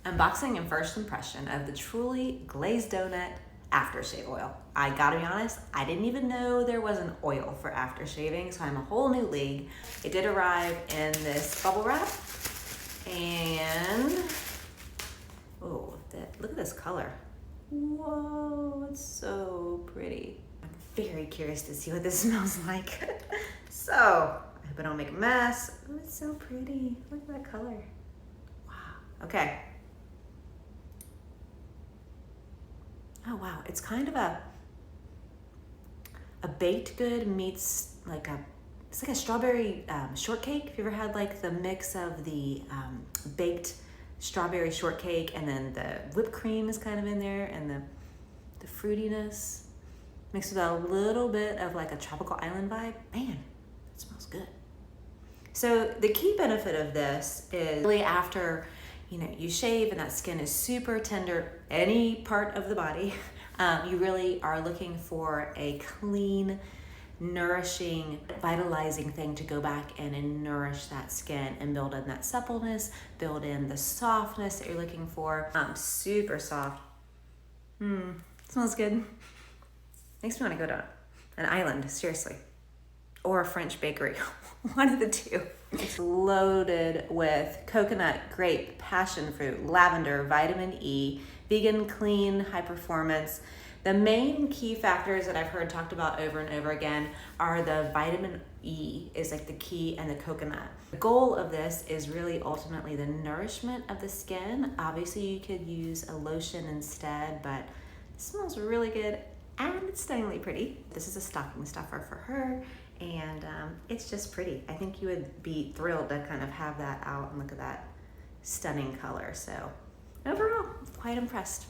Unboxing and first impression of the Truly Glazed Donut aftershave oil. I gotta be honest, I didn't even know there was an oil for aftershaving, so I'm a whole new league. It did arrive in this bubble wrap, and oh, look at this color. Whoa, it's so pretty. I'm very curious to see what this smells like. So, I hope I don't make a mess. Oh, it's so pretty. Look at that color. Wow, okay. Oh wow, it's kind of a baked good meets like it's like a strawberry shortcake. Have you ever had like the mix of the baked strawberry shortcake and then the whipped cream is kind of in there and the fruitiness mixed with a little bit of like a tropical island vibe? Man, it smells good. So the key benefit of this is really after you shave and that skin is super tender, any part of the body, you really are looking for a clean, nourishing, vitalizing thing to go back in and nourish that skin and build in that suppleness, build in the softness that you're looking for. Super soft. Smells good. Makes me want to go to an island, seriously. Or a French bakery, one of the two. It's loaded with coconut, grape, passion fruit, lavender, vitamin E, vegan, clean, high performance. The main key factors that I've heard talked about over and over again are the vitamin E is like the key, and the coconut. The goal of this is really ultimately the nourishment of the skin. Obviously you could use a lotion instead, but it smells really good and it's stunningly pretty. This is a stocking stuffer for her. And it's just pretty. I think you would be thrilled to kind of have that out and look at that stunning color. So overall, quite impressed.